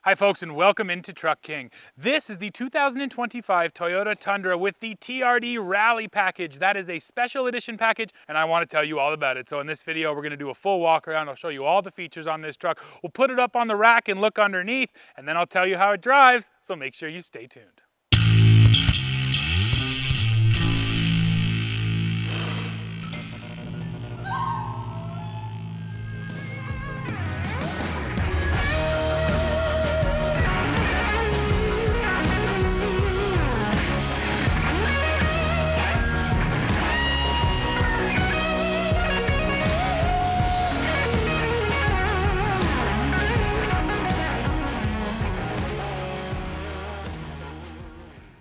Hi folks, and welcome into Truck King. This is the 2025 Toyota Tundra with the TRD Rally package. That is a special edition package, and I want to tell you all about it. So in this video, we're going to do a full walk around. I'll show you all the features on this truck. We'll put it up on the rack and look underneath, and then I'll tell you how it drives, so make sure you stay tuned.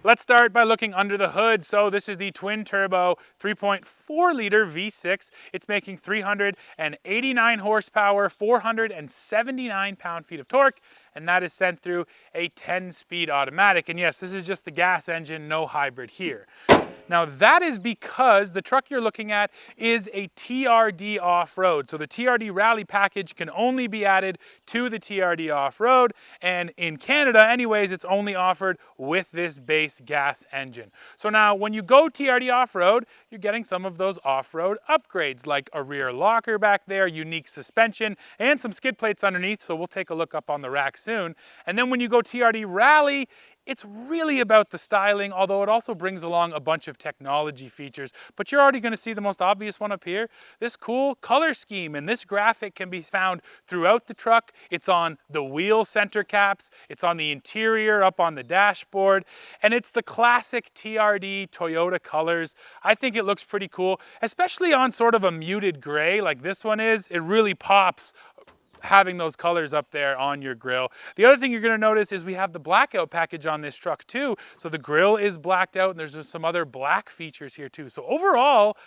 Let's start by looking under the hood. So this is the twin turbo 3.4 liter V6. It's making 389 horsepower, 479 pound-feet of torque, and that is sent through a 10-speed automatic. And yes, this is just the gas engine, no hybrid here. Now that is because the truck you're looking at is a TRD off-road. So the TRD Rally package can only be added to the TRD off-road, and in Canada anyways, it's only offered with this base gas engine. So now when you go TRD off-road, you're getting some of those off-road upgrades like a rear locker back there, unique suspension, and some skid plates underneath, so we'll take a look up on the rack soon. And then when you go TRD Rally, it's really about the styling, although it also brings along a bunch of technology features. But you're already going to see the most obvious one up here, this cool color scheme. And this graphic can be found throughout the truck. It's on the wheel center caps, it's on the interior, up on the dashboard, and it's the classic TRD Toyota colors. I think it looks pretty cool, especially on sort of a muted gray like this one is. It really pops having those colors up there on your grille. The other thing you're going to notice is we have the blackout package on this truck too. So the grille is blacked out and there's just some other black features here too. So overall,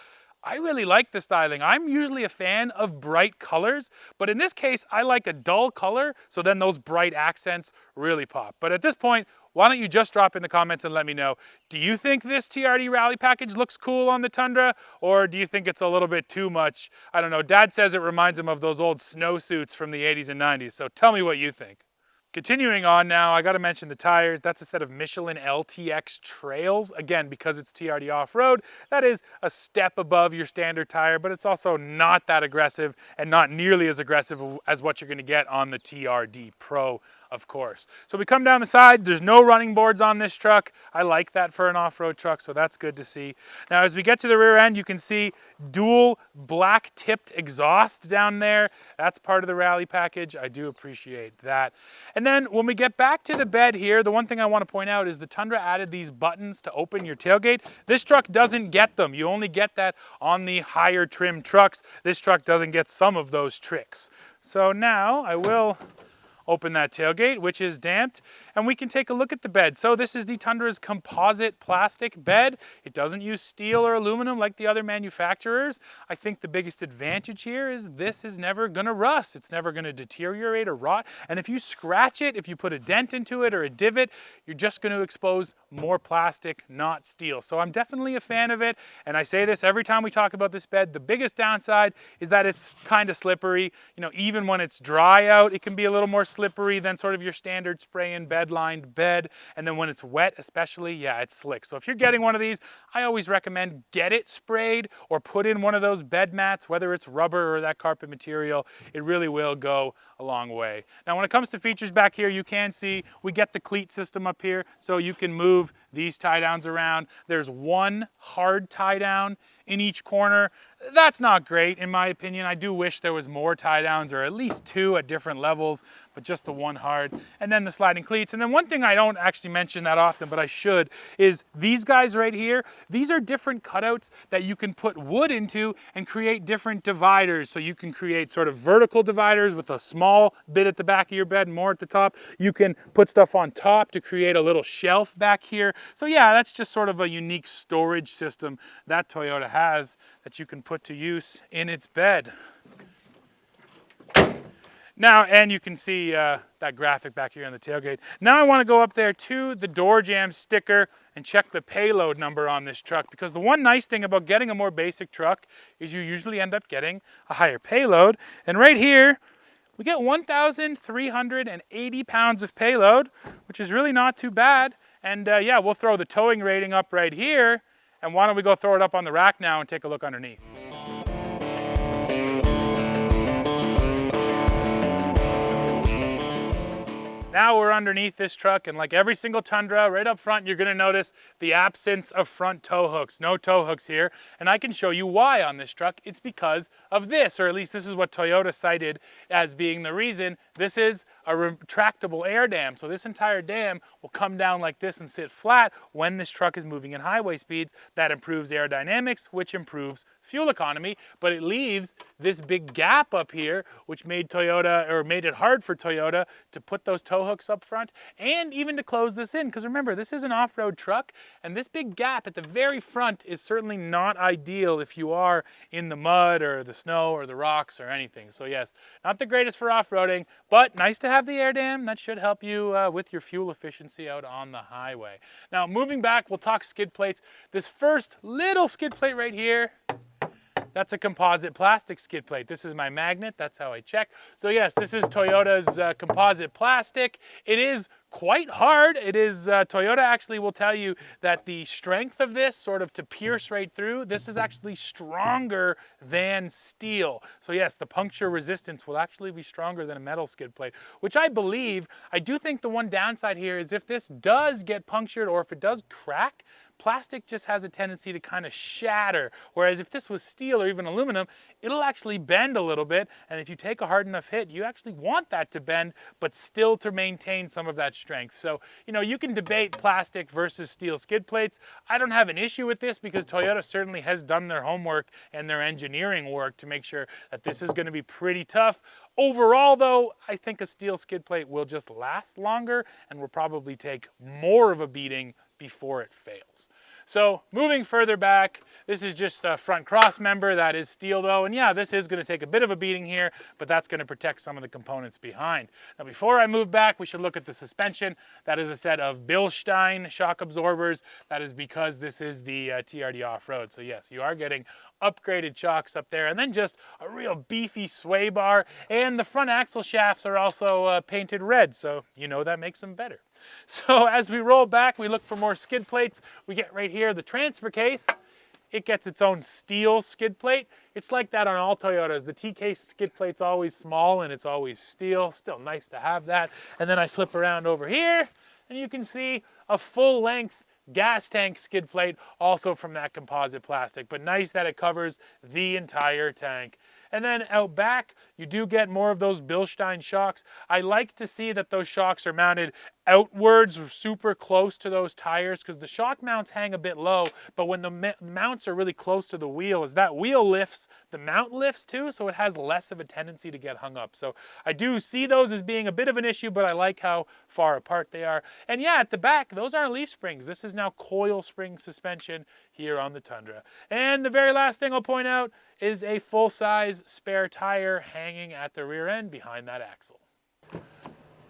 I really like the styling. I'm usually a fan of bright colors, but in this case, I like a dull color, so then those bright accents really pop. But at this point, why don't you just drop in the comments and let me know, do you think this TRD Rally package looks cool on the Tundra, or do you think it's a little bit too much? I don't know, Dad says it reminds him of those old snowsuits from the 80s and 90s, so tell me what you think. Continuing on now, I gotta mention the tires. That's a set of Michelin LTX Trails. Again, because it's TRD off-road, that is a step above your standard tire, but it's also not that aggressive and not nearly as aggressive as what you're gonna get on the TRD Pro, of course. So we come down the side, there's no running boards on this truck. I like that for an off-road truck, so that's good to see. Now, as we get to the rear end, you can see dual black tipped exhaust down there. That's part of the Rally package. I do appreciate that. And then when we get back to the bed here, the one thing I want to point out is the Tundra added these buttons to open your tailgate. This truck doesn't get them. You only get that on the higher trim trucks. This truck doesn't get some of those tricks. So now I will open that tailgate, which is damped, and we can take a look at the bed. So this is the Tundra's composite plastic bed. It doesn't use steel or aluminum like the other manufacturers. I think the biggest advantage here is this is never gonna rust. It's never gonna deteriorate or rot. And if you scratch it, if you put a dent into it or a divot, you're just gonna expose more plastic, not steel. So I'm definitely a fan of it. And I say this every time we talk about this bed. The biggest downside is that it's kind of slippery. You know, even when it's dry out, it can be a little more slippery than sort of your standard spray and bed lined bed. And then when it's wet especially, yeah, it's slick. So if you're getting one of these, I always recommend get it sprayed or put in one of those bed mats, whether it's rubber or that carpet material. It really will go a long way. Now when it comes to features back here, you can see we get the cleat system up here, so you can move these tie downs around. There's one hard tie down in each corner. That's not great in my opinion. I do wish there was more tie downs, or at least two at different levels, but just the one hard. And then the sliding cleats. And then one thing I don't actually mention that often, but I should, is these guys right here. These are different cutouts that you can put wood into and create different dividers. So you can create sort of vertical dividers with a small bit at the back of your bed and more at the top. You can put stuff on top to create a little shelf back here. So yeah, that's just sort of a unique storage system that Toyota has that you can put to use in its bed. Now, and you can see that graphic back here on the tailgate. Now I want to go up there to the door jamb sticker and check the payload number on this truck, because the one nice thing about getting a more basic truck is you usually end up getting a higher payload. And right here, we get 1,380 pounds of payload, which is really not too bad. And yeah, we'll throw the towing rating up right here. And why don't we go throw it up on the rack now and take a look underneath. Now we're underneath this truck, and like every single Tundra, right up front, you're gonna notice the absence of front tow hooks. No tow hooks here, and I can show you why on this truck. It's because of this, or at least this is what Toyota cited as being the reason. This is a retractable air dam, so this entire dam will come down like this and sit flat when this truck is moving in highway speeds. That improves aerodynamics, which improves fuel economy, but it leaves this big gap up here, which made it hard for Toyota to put those tow hooks up front and even to close this in. Because remember, this is an off-road truck, and this big gap at the very front is certainly not ideal if you are in the mud or the snow or the rocks or anything. So yes, not the greatest for off-roading, but nice to have the air dam. That should help you with your fuel efficiency out on the highway. Now, moving back, we'll talk skid plates. This first little skid plate right here, that's a composite plastic skid plate. This is my magnet, that's how I check. So yes, this is Toyota's composite plastic. It is quite hard. It is, Toyota actually will tell you that the strength of this sort of to pierce right through, this is actually stronger than steel. So yes, the puncture resistance will actually be stronger than a metal skid plate, which I believe. I do think the one downside here is if this does get punctured or if it does crack, plastic just has a tendency to kind of shatter, whereas if this was steel or even aluminum, it'll actually bend a little bit, and if you take a hard enough hit, you actually want that to bend, but still to maintain some of that strength. So, you know, you can debate plastic versus steel skid plates. I don't have an issue with this because Toyota certainly has done their homework and their engineering work to make sure that this is going to be pretty tough. Overall, though, I think a steel skid plate will just last longer and will probably take more of a beating before it fails. So moving further back, this is just a front cross member. That is steel though, and yeah, this is going to take a bit of a beating here, but that's going to protect some of the components behind. Now before I move back, we should look at the suspension. That is a set of Bilstein shock absorbers. That is because this is the TRD off-road. So yes, you are getting upgraded shocks up there, and then just a real beefy sway bar, and the front axle shafts are also painted red, so you know that makes them better. So as we roll back, we look for more skid plates. We get right here the transfer case. It gets its own steel skid plate. It's like that on all Toyotas. The T-case skid plate's always small and it's always steel. Still nice to have that. And then I flip around over here and you can see a full-length gas tank skid plate, also from that composite plastic, but nice that it covers the entire tank. And then out back, you do get more of those Bilstein shocks. I like to see that those shocks are mounted outwards or super close to those tires, because the shock mounts hang a bit low, but when the mounts are really close to the wheel, as that wheel lifts, the mount lifts too, so it has less of a tendency to get hung up. So I do see those as being a bit of an issue, but I like how far apart they are. And yeah, at the back, those aren't leaf springs. This is now coil spring suspension here on the Tundra. And the very last thing I'll point out is a full-size spare tire hanging at the rear end behind that axle.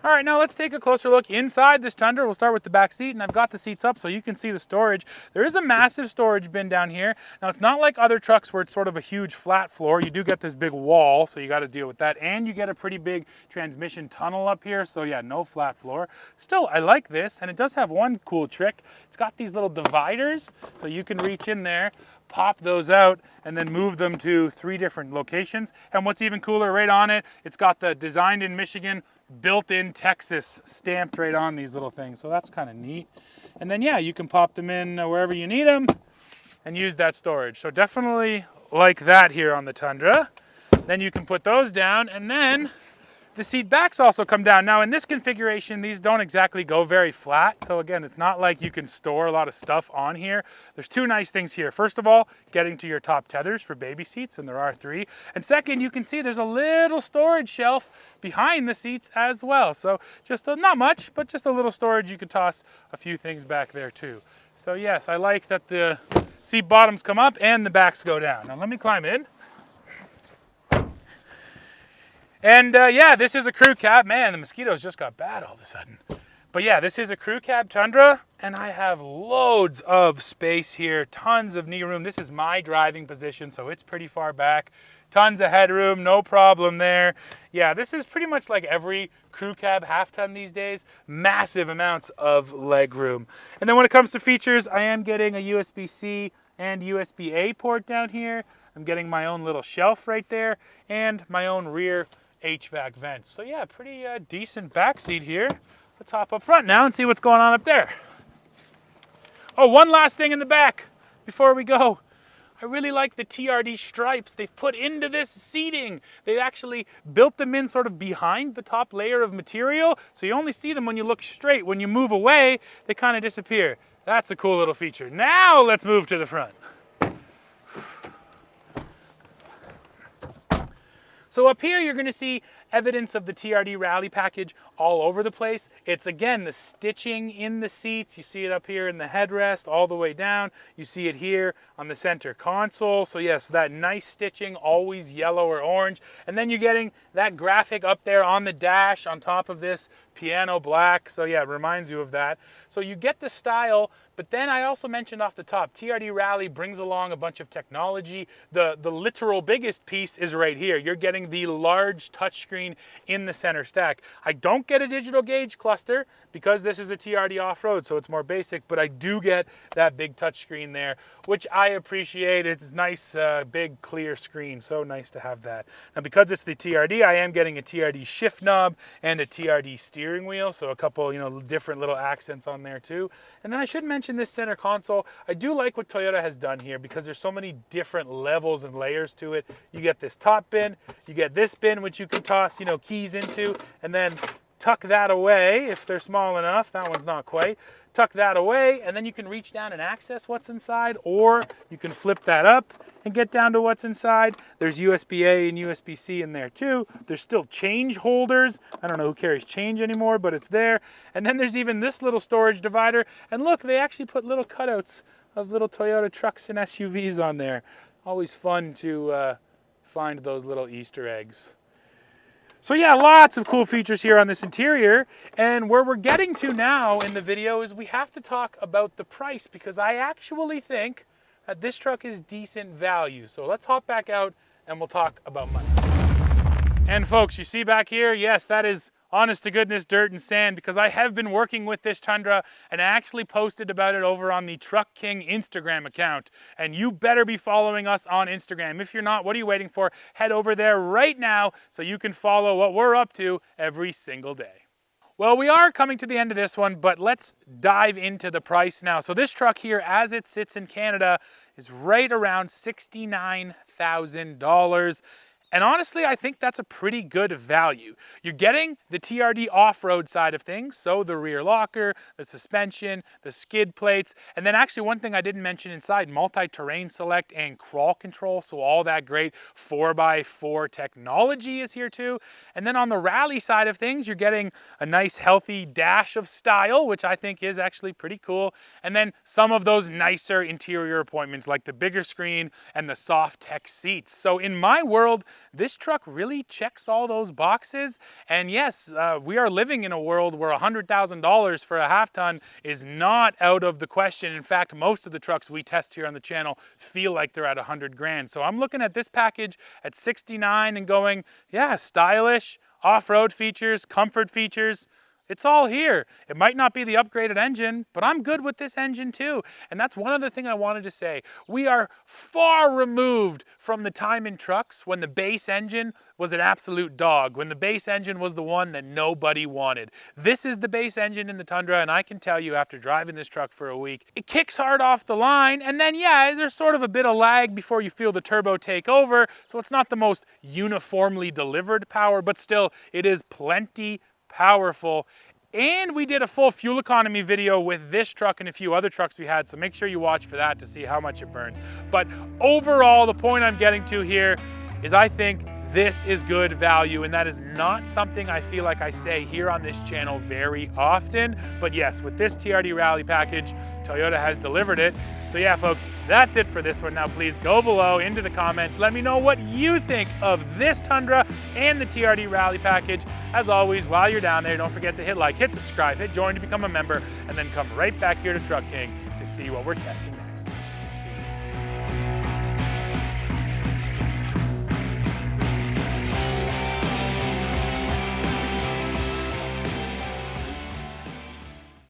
All right, now let's take a closer look inside this Tundra. We'll start with the back seat, and I've got the seats up so you can see the storage. There is a massive storage bin down here. Now, it's not like other trucks where it's sort of a huge flat floor. You do get this big wall, so you got to deal with that, and you get a pretty big transmission tunnel up here, so yeah, no flat floor. Still, I like this, and it does have one cool trick. It's got these little dividers, so you can reach in there, pop those out, and then move them to 3 different locations. And what's even cooler, right on it, it's got the designed in Michigan, built in Texas stamped right on these little things. So that's kind of neat. And then yeah, you can pop them in wherever you need them and use that storage. So definitely like that here on the Tundra. Then you can put those down, and then the seat backs also come down. Now in this configuration, these don't exactly go very flat. So again, it's not like you can store a lot of stuff on here. There's 2 nice things here. First of all, getting to your top tethers for baby seats, and there are 3. And second, you can see there's a little storage shelf behind the seats as well. So just not much, but just a little storage. You could toss a few things back there too. So yes, I like that the seat bottoms come up and the backs go down. Now let me climb in. And yeah, this is a crew cab. Man, the mosquitoes just got bad all of a sudden. But yeah, this is a crew cab Tundra, and I have loads of space here, tons of knee room. This is my driving position, so it's pretty far back. Tons of headroom, no problem there. Yeah, this is pretty much like every crew cab half-ton these days. Massive amounts of leg room. And then when it comes to features, I am getting a USB-C and USB-A port down here. I'm getting my own little shelf right there and my own rear HVAC vents. So yeah, pretty decent back seat here. Let's hop up front now and see what's going on up there. Oh, one last thing in the back before we go. I really like the TRD stripes they've put into this seating. They actually built them in sort of behind the top layer of material, so you only see them when you look straight. When you move away, they kind of disappear. That's a cool little feature. Now let's move to the front. So up here, you're gonna see evidence of the TRD Rally package all over the place. It's, again, the stitching in the seats. You see it up here in the headrest all the way down. You see it here on the center console. So yes, that nice stitching, always yellow or orange. And then you're getting that graphic up there on the dash on top of this piano black. So yeah, it reminds you of that. So you get the style, but then I also mentioned off the top, TRD Rally brings along a bunch of technology. The literal biggest piece is right here. You're getting the large touchscreen in the center stack. I don't get a digital gauge cluster because this is a TRD off-road, so it's more basic, but I do get that big touchscreen there, which I appreciate. It's a nice, big, clear screen. So nice to have that. Now, because it's the TRD, I am getting a TRD shift knob and a TRD steering wheel, so a couple, different little accents on there too. And then I should mention this center console. I do like what Toyota has done here because there's so many different levels and layers to it. You get this top bin, you get this bin, which you can toss, keys into, and then tuck that away if they're small enough. That one's not quite. Tuck that away, and then you can reach down and access what's inside, or you can flip that up and get down to what's inside. There's USB-A and USB-C in there too. There's still change holders. I don't know who carries change anymore, but it's there. And then there's even this little storage divider. And look, they actually put little cutouts of little Toyota trucks and SUVs on there. Always fun to find those little Easter eggs. So yeah, lots of cool features here on this interior. And where we're getting to now in the video is we have to talk about the price, because I actually think that this truck is decent value. So let's hop back out and we'll talk about money. And folks, you see back here, yes, that is honest to goodness dirt and sand, because I have been working with this Tundra and I actually posted about it over on the Truck King Instagram account. And you better be following us on Instagram. If you're not, what are you waiting for? Head over there right now so you can follow what we're up to every single day. Well, we are coming to the end of this one, but let's dive into the price now. So this truck here, as it sits in Canada, is right around $69,000. And honestly, I think that's a pretty good value. You're getting the TRD off-road side of things, so the rear locker, the suspension, the skid plates, and then actually one thing I didn't mention inside, multi-terrain select and crawl control, so all that great 4x4 technology is here too. And then on the rally side of things, you're getting a nice healthy dash of style, which I think is actually pretty cool. And then some of those nicer interior appointments like the bigger screen and the soft tech seats. So in my world, this truck really checks all those boxes. And yes, we are living in a world where $100,000 for a half-ton is not out of the question. In fact, most of the trucks we test here on the channel feel like they're at 100 grand. So I'm looking at this package at 69 and going, yeah, stylish, off-road features, comfort features. It's all here. It might not be the upgraded engine, but I'm good with this engine too. And that's one other thing I wanted to say. We are far removed from the time in trucks when the base engine was an absolute dog, when the base engine was the one that nobody wanted. This is the base engine in the Tundra, and I can tell you after driving this truck for a week, it kicks hard off the line, and then yeah, there's sort of a bit of lag before you feel the turbo take over, so it's not the most uniformly delivered power, but still, it is plenty powerful. And we did a full fuel economy video with this truck and a few other trucks we had, so make sure you watch for that to see how much it burns. But overall, the point I'm getting to here is I think this is good value, and that is not something I feel like I say here on this channel very often. But yes, with this TRD Rally package, Toyota has delivered it. So yeah, folks, that's it for this one. Now please go below into the comments. Let me know what you think of this Tundra and the TRD Rally package. As always, while you're down there, don't forget to hit like, hit subscribe, hit join to become a member, and then come right back here to Truck King to see what we're testing next.